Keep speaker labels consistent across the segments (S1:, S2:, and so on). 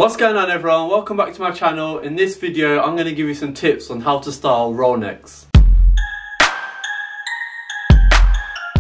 S1: What's going on everyone, welcome back to my channel. In this video I'm going to give you some tips on how to style roll necks.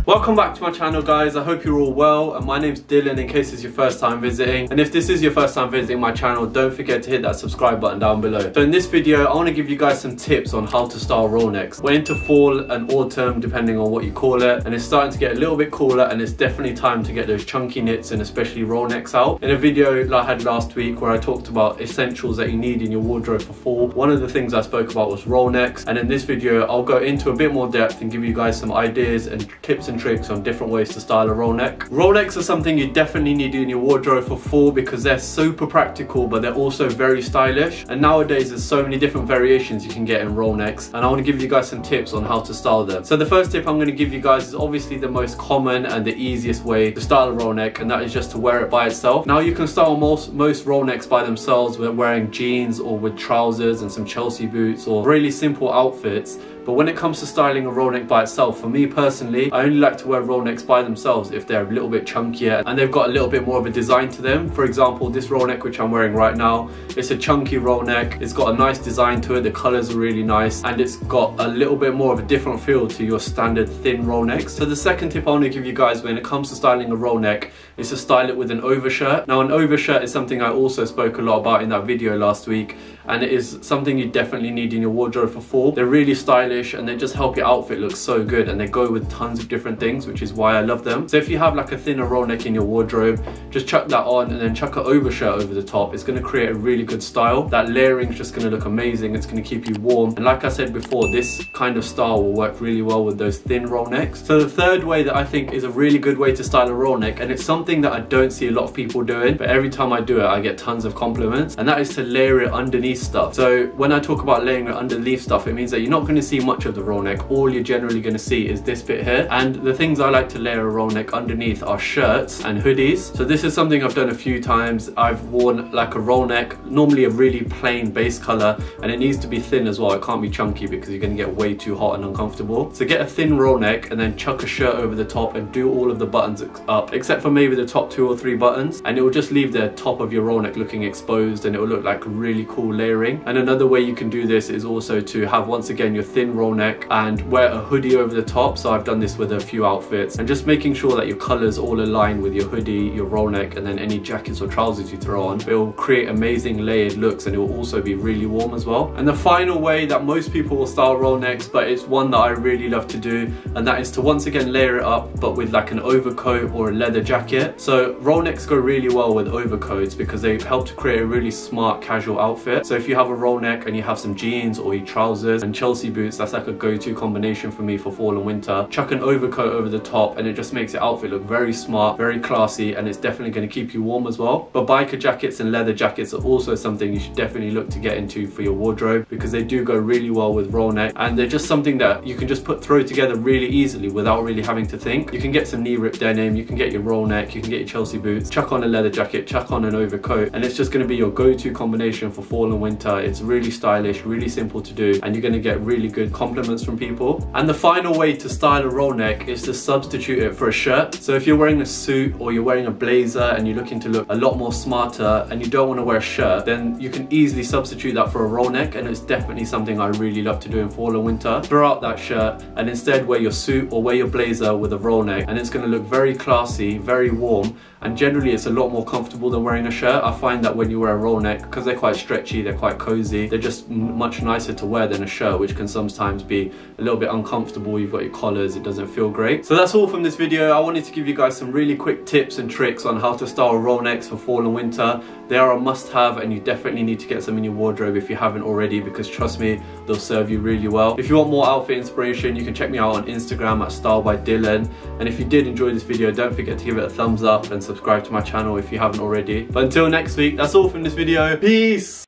S1: Welcome back to my channel guys, I hope you're all well, and my name's Dylan in case it's your first time visiting. And if this is your first time visiting my channel, don't forget to hit that subscribe button down below. So in this video I want to give you guys some tips on how to style roll necks. We're into fall and autumn depending on what you call it, and it's starting to get a little bit cooler and it's definitely time to get those chunky knits and especially roll necks out. In a video that I had last week where I talked about essentials that you need in your wardrobe for fall, one of the things I spoke about was roll necks, and in this video I'll go into a bit more depth and give you guys some ideas and tips and tricks on different ways to style a roll neck. Roll necks are something you definitely need in your wardrobe for fall because they're super practical, but they're also very stylish. And nowadays there's so many different variations you can get in roll necks, and I want to give you guys some tips on how to style them. So the first tip I'm going to give you guys is obviously the most common and the easiest way to style a roll neck, and that is just to wear it by itself. Now you can style most roll necks by themselves with wearing jeans or with trousers and some Chelsea boots or really simple outfits. But when it comes to styling a roll neck by itself, for me personally, I only like to wear roll necks by themselves if they're a little bit chunkier and they've got a little bit more of a design to them. For example, this roll neck which I'm wearing right now, it's a chunky roll neck. It's got a nice design to it, the colours are really nice, and it's got a little bit more of a different feel to your standard thin roll necks. So the second tip I want to give you guys when it comes to styling a roll neck is to style it with an overshirt. Now an overshirt is something I also spoke a lot about in that video last week, and it is something you definitely need in your wardrobe for fall. They're really stylish and they just help your outfit look so good, and they go with tons of different things, which is why I love them. So if you have like a thinner roll neck in your wardrobe, just chuck that on and then chuck an overshirt over the top. It's going to create a really good style. That layering is just going to look amazing. It's going to keep you warm, and like I said before, this kind of style will work really well with those thin roll necks. So the third way that I think is a really good way to style a roll neck, and it's something that I don't see a lot of people doing, but every time I do it I get tons of compliments, and that is to layer it underneath stuff. So when I talk about layering it underneath stuff, it means that you're not going to see much of the roll neck. All you're generally going to see is this bit here, and the things I like to layer a roll neck underneath are shirts and hoodies. So this is something I've done a few times. I've worn like a roll neck, normally a really plain base color, and it needs to be thin as well. It can't be chunky because you're going to get way too hot and uncomfortable. So get a thin roll neck and then chuck a shirt over the top and do all of the buttons up except for maybe the top 2 or 3 buttons, and it will just leave the top of your roll neck looking exposed, and it will look like really cool layering. And another way you can do this is also to have, once again, your thin roll neck and wear a hoodie over the top. So I've done this with a few outfits, and just making sure that your colors all align with your hoodie, your roll neck, and then any jackets or trousers you throw on. It will create amazing layered looks, and it will also be really warm as well. And the final way that most people will style roll necks, but it's one that I really love to do, and that is to once again layer it up but with like an overcoat or a leather jacket. So roll necks go really well with overcoats because they help to create a really smart casual outfit. So if you have a roll neck and you have some jeans or your trousers and Chelsea boots, that's like a go-to combination for me for fall and winter. Chuck an overcoat over the top and it just makes your outfit look very smart, very classy, and it's definitely going to keep you warm as well. But biker jackets and leather jackets are also something you should definitely look to get into for your wardrobe because they do go really well with roll neck, and they're just something that you can just throw together really easily without really having to think. You can get some knee rip denim, you can get your roll neck, you can get your Chelsea boots, chuck on a leather jacket, chuck on an overcoat, and it's just going to be your go-to combination for fall and winter. It's really stylish, really simple to do, and you're going to get really good compliments from people. And the final way to style a roll neck is to substitute it for a shirt. So if you're wearing a suit or you're wearing a blazer and you're looking to look a lot more smarter and you don't want to wear a shirt, then you can easily substitute that for a roll neck, and it's definitely something I really love to do in fall and winter. Throw out that shirt and instead wear your suit or wear your blazer with a roll neck, and it's going to look very classy, very warm, and generally it's a lot more comfortable than wearing a shirt. I find that when you wear a roll neck, because they're quite stretchy, they're quite cozy, they're just much nicer to wear than a shirt, which can sometimes be a little bit uncomfortable. You've got your collars, it doesn't feel great. So that's all from this video. I wanted to give you guys some really quick tips and tricks on how to style roll necks for fall and winter. They are a must-have, and you definitely need to get some in your wardrobe if you haven't already, because trust me, they'll serve you really well. If you want more outfit inspiration, you can check me out on Instagram at Stylebydillan. And if you did enjoy this video, don't forget to give it a thumbs up and subscribe to my channel if you haven't already. But until next week, that's all from this video. Peace!